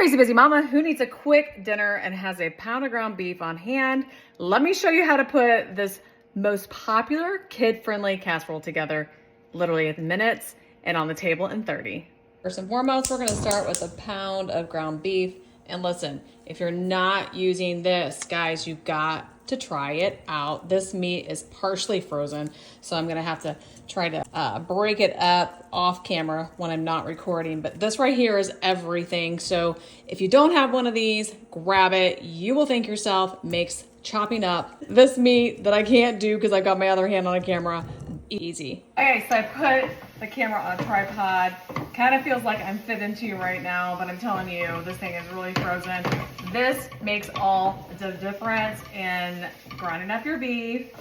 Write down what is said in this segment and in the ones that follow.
Crazy busy mama who needs a quick dinner and has a pound of ground beef on hand. Let me show you how to put this most popular kid-friendly casserole together literally in minutes and on the table in 30. First and foremost, we're gonna start with a pound of ground beef. And listen, if you're not using this, guys, you've got to try it out. This meat is partially frozen, so I'm gonna have to try to break it up off camera when I'm not recording. But this right here is everything. So if you don't have one of these, grab it. You will thank yourself makes chopping up this meat that I can't do because I've got my other hand on a camera easy. Okay, so I put the camera on a tripod. Kind of feels like I'm fitting to you right now, but I'm telling you, this thing is really frozen. This makes all the difference in grinding up your beef.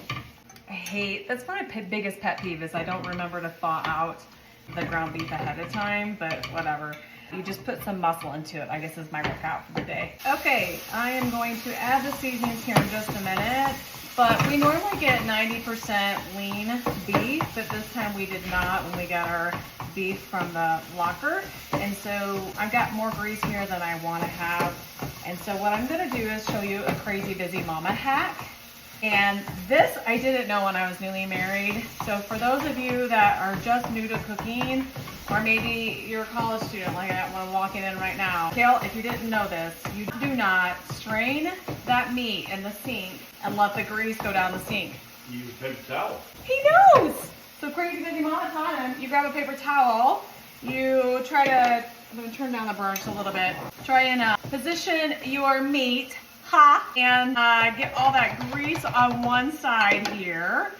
That's my biggest pet peeve is I don't remember to thaw out the ground beef ahead of time, but whatever. You just put some muscle into it, I guess is my workout for the day. Okay, I am going to add the seasonings here in just a minute, but we normally get 90% lean beef, but this time we did not when we got our beef from the locker. And so I've got more grease here than I want to have. And so what I'm gonna do is show you a crazy busy mama hack. And this I didn't know when I was newly married. So for those of you that are just new to cooking, or maybe you're a college student like that one walking in right now. Kale, if you didn't know this, you do not strain that meat in the sink and let the grease go down the sink. Use a paper towel. He knows! So crazy busy mama taught him, you grab a paper towel, you try to, I'm gonna turn down the burn just a little bit. Try and position your meat and get all that grease on one side here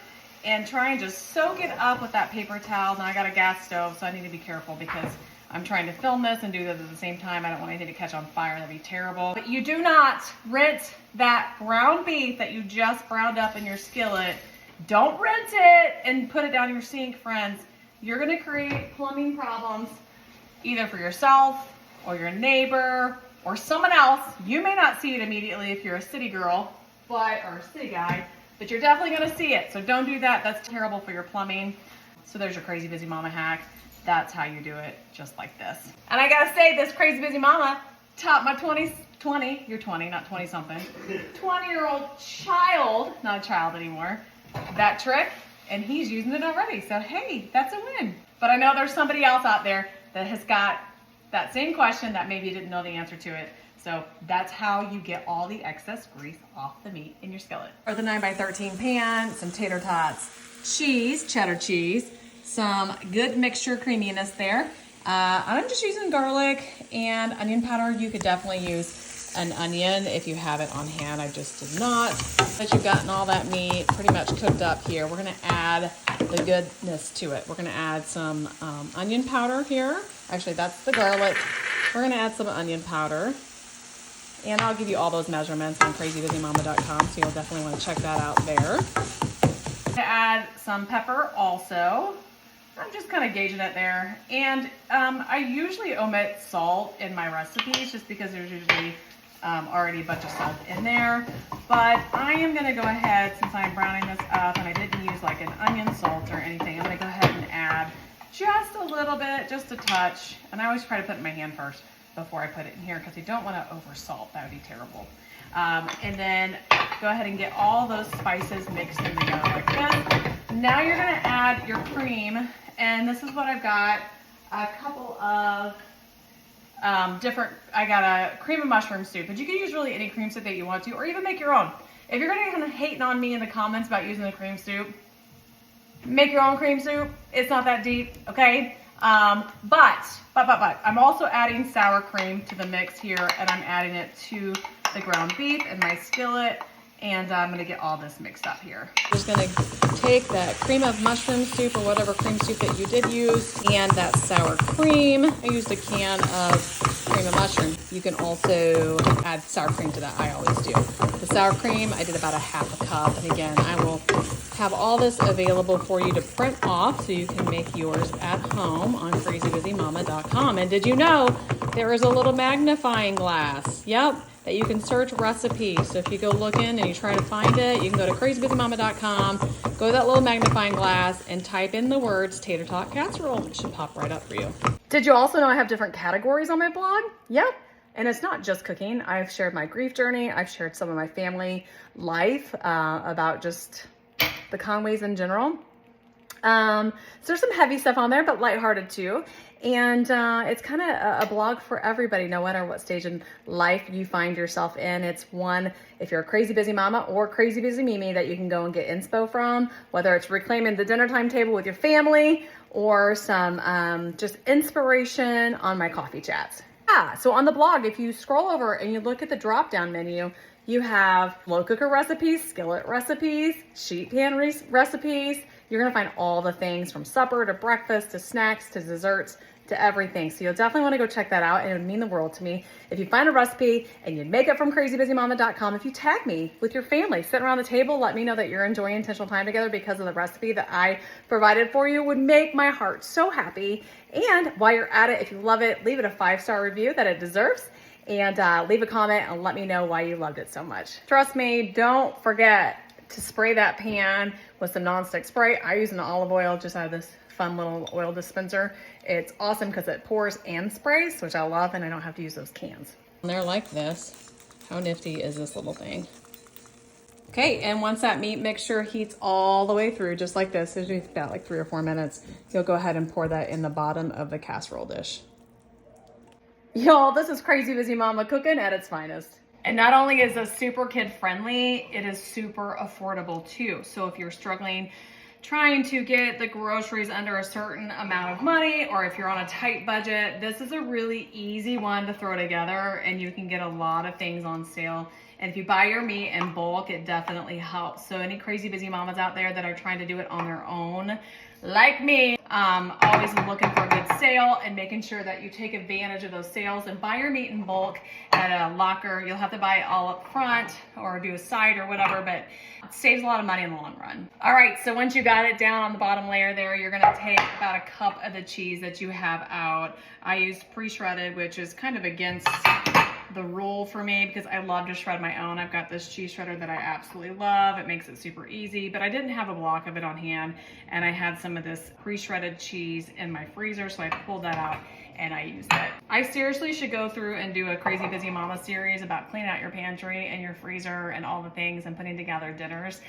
and try and just soak it up with that paper towel. Now I got a gas stove, so I need to be careful because I'm trying to film this and do this at the same time. I don't want anything to catch on fire, that'd be terrible. But you do not rinse that ground beef that you just browned up in your skillet. Don't rinse it and put it down your sink, friends. You're gonna create plumbing problems either for yourself or your neighbor or someone else. You may not see it immediately if you're a city girl, or a city guy, but you're definitely gonna see it. So don't do that, that's terrible for your plumbing. So there's your crazy busy mama hack. That's how you do it, just like this. And I gotta say, this crazy busy mama taught my you're 20, not 20 something, 20-year-old child, not a child anymore, that trick, and he's using it already. So hey, that's a win. But I know there's somebody else out there that has got that same question that maybe you didn't know the answer to it. So that's how you get all the excess grease off the meat in your skillet. Or the 9x13 pan, some tater tots, cheese, cheddar cheese, some good mixture creaminess there. I'm just using garlic and onion powder. You could definitely use an onion if you have it on hand. I just did not. But you've gotten all that meat pretty much cooked up here. We're gonna add the goodness to it. We're gonna add some onion powder here. Actually, that's the garlic. We're gonna add some onion powder. And I'll give you all those measurements on crazybusymama.com, so you'll definitely wanna check that out there. To add some pepper also. I'm just kind of gauging it there. And I usually omit salt in my recipes just because there's usually already a bunch of salt in there. But I am gonna go ahead, since I'm browning this up and I didn't use like an onion salt or anything, I'm gonna go ahead and add just a little bit, just a touch. And I always try to put it in my hand first before I put it in here because I don't want to over salt. That would be terrible. And then go ahead and get all those spices mixed in together like this. Now you're gonna add your cream, and this is what I've got. A couple of I got a cream of mushroom soup, but you can use really any cream soup that you want to, or even make your own. If you're gonna kind of hating on me in the comments about using the cream soup, make your own cream soup. It's not that deep, okay? But I'm also adding sour cream to the mix here, and I'm adding it to the ground beef in my skillet, and I'm gonna get all this mixed up here. Just gonna take that cream of mushroom soup or whatever cream soup that you did use, and that sour cream. I used a can of cream of mushroom. You can also add sour cream to that, I always do. The sour cream, I did about a half a cup, and again, I will have all this available for you to print off so you can make yours at home on crazybusymama.com. And did you know there is a little magnifying glass? Yep, that you can search recipes. So if you go looking and you try to find it, you can go to crazybusymama.com, go to that little magnifying glass and type in the words Tater Tot Casserole. It should pop right up for you. Did you also know I have different categories on my blog? Yep. And it's not just cooking. I've shared my grief journey. I've shared some of my family life about just the Conways in general. So there's some heavy stuff on there, but lighthearted too. And it's kind of a blog for everybody, no matter what stage in life you find yourself in. It's one, if you're a crazy busy mama or crazy busy Mimi, that you can go and get inspo from, whether it's reclaiming the dinner time table with your family or some just inspiration on my coffee chats. So on the blog, if you scroll over and you look at the drop-down menu, you have slow cooker recipes, skillet recipes, sheet pan recipes. You're gonna find all the things from supper to breakfast to snacks to desserts to everything. So you'll definitely wanna go check that out, and it would mean the world to me if you find a recipe and you make it from crazybusymama.com. If you tag me with your family, sitting around the table, let me know that you're enjoying intentional time together because of the recipe that I provided for you. Would make my heart so happy. And while you're at it, if you love it, leave it a 5-star review that it deserves. And leave a comment and let me know why you loved it so much. Trust me, don't forget to spray that pan with some nonstick spray. I use an olive oil just out of this fun little oil dispenser. It's awesome because it pours and sprays, which I love, and I don't have to use those cans. And they're like this. How nifty is this little thing? Okay, and once that meat mixture heats all the way through, just like this, usually about like 3 or 4 minutes, you'll go ahead and pour that in the bottom of the casserole dish. Y'all, this is Crazy Busy Mama cooking at its finest. And not only is this super kid friendly, it is super affordable too. So if you're struggling trying to get the groceries under a certain amount of money, or if you're on a tight budget, this is a really easy one to throw together, and you can get a lot of things on sale. And if you buy your meat in bulk, it definitely helps. So any crazy busy mamas out there that are trying to do it on their own, like me, always looking for a good sale and making sure that you take advantage of those sales and buy your meat in bulk at a locker. You'll have to buy it all up front or do a side or whatever, but it saves a lot of money in the long run. All right, so once you got it down on the bottom layer there, you're gonna take about a cup of the cheese that you have out. I used pre-shredded, which is kind of against the rule for me because I love to shred my own. I've got this cheese shredder that I absolutely love. It makes it super easy, but I didn't have a block of it on hand, and I had some of this pre-shredded cheese in my freezer, so I pulled that out and I used it. I seriously should go through and do a Crazy Busy Mama series about cleaning out your pantry and your freezer and all the things and putting together dinners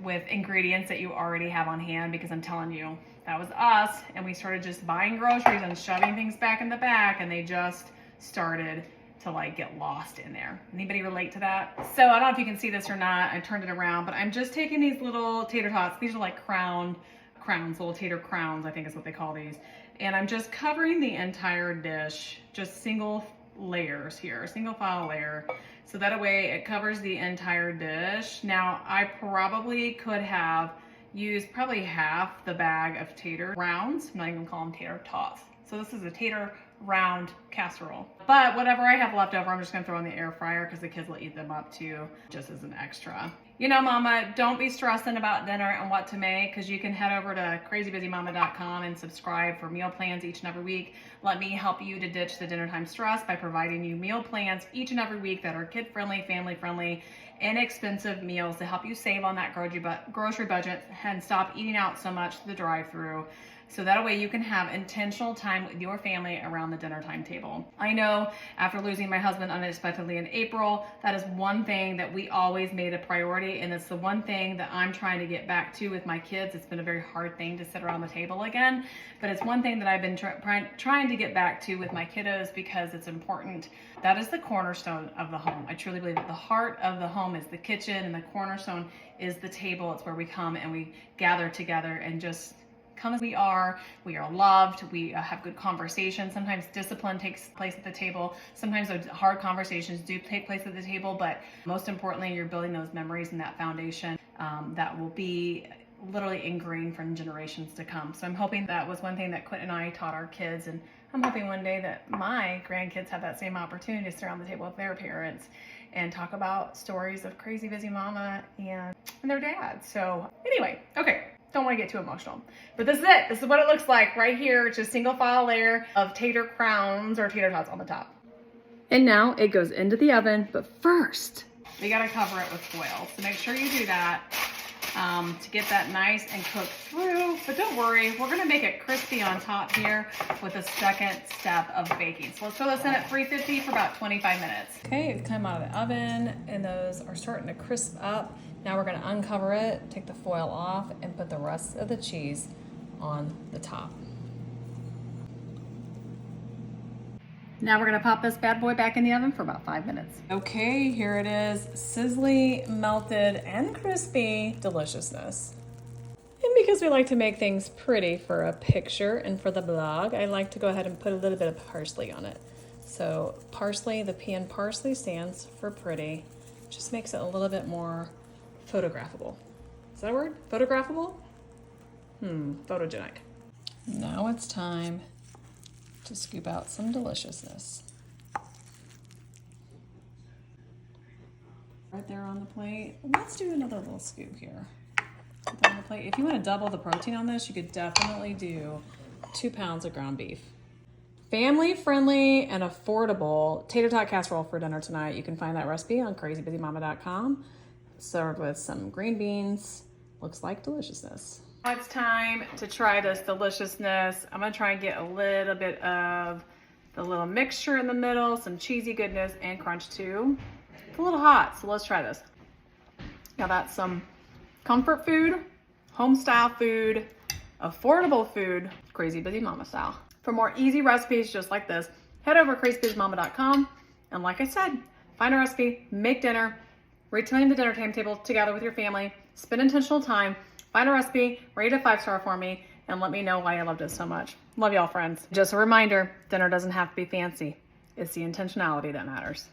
with ingredients that you already have on hand, because I'm telling you, that was us, and we started just buying groceries and shoving things back in the back, and they just started to like get lost in there. Anybody relate to that? So I don't know if you can see this or not. I turned it around, but I'm just taking these little tater tots. These are like crowns, little tater crowns, I think is what they call these. And I'm just covering the entire dish, just single layers here, single file layer. So that way it covers the entire dish. Now I probably could have used probably half the bag of tater rounds. I'm not even gonna call them tater tots. So this is a tater round casserole. But whatever I have left over, I'm just gonna throw in the air fryer because the kids will eat them up too, just as an extra. You know, mama, don't be stressing about dinner and what to make, because you can head over to crazybusymama.com and subscribe for meal plans each and every week. Let me help you to ditch the dinner time stress by providing you meal plans each and every week that are kid-friendly, family-friendly, inexpensive meals to help you save on that grocery budget and stop eating out so much to the drive-through. So that way you can have intentional time with your family around the dinner time table. I know after losing my husband unexpectedly in April, that is one thing that we always made a priority, and it's the one thing that I'm trying to get back to with my kids. It's been a very hard thing to sit around the table again, but it's one thing that I've been trying to get back to with my kiddos because it's important. That is the cornerstone of the home. I truly believe that the heart of the home is the kitchen, and the cornerstone is the table. It's where we come and we gather together and just come as we are loved, we have good conversations. Sometimes discipline takes place at the table. Sometimes those hard conversations do take place at the table, but most importantly, you're building those memories and that foundation that will be literally ingrained from generations to come. So I'm hoping that was one thing that Quentin and I taught our kids, and I'm hoping one day that my grandkids have that same opportunity to sit around the table with their parents and talk about stories of Crazy Busy Mama and their dad. So anyway, okay. Don't want to get too emotional, but this is it. This is what it looks like right here. It's just single file layer of tater crowns or tater tots on the top. And now it goes into the oven, but first we got to cover it with foil. So make sure you do that. to get that nice and cooked through. But don't worry, we're gonna make it crispy on top here with a second step of baking. So let's throw this in at 350 for about 25 minutes. Okay, it's come out of the oven and those are starting to crisp up. Now we're gonna uncover it, take the foil off, and put the rest of the cheese on the top. Now we're gonna pop this bad boy back in the oven for about 5 minutes. Okay, here it is, sizzly, melted, and crispy deliciousness. And because we like to make things pretty for a picture and for the blog, I like to go ahead and put a little bit of parsley on it. So parsley, the P in parsley stands for pretty. Just makes it a little bit more photographable. Is that a word? Photographable? Photogenic. Now it's time to scoop out some deliciousness. Right there on the plate. Let's do another little scoop here. Put that on the plate. If you want to double the protein on this, you could definitely do 2 pounds of ground beef. Family friendly and affordable tater tot casserole for dinner tonight. You can find that recipe on crazybusymama.com. Served with some green beans. Looks like deliciousness. Now it's time to try this deliciousness. I'm gonna try and get a little bit of the little mixture in the middle, some cheesy goodness and crunch too. It's a little hot, so let's try this. Now that's some comfort food, home style food, affordable food, Crazy Busy Mama style. For more easy recipes just like this, head over to crazybusymama.com. And like I said, find a recipe, make dinner, reclaim the dinner time table together with your family, spend intentional time, find a recipe, rate it 5-star for me, and let me know why you loved it so much. Love y'all, friends. Just a reminder, dinner doesn't have to be fancy. It's the intentionality that matters.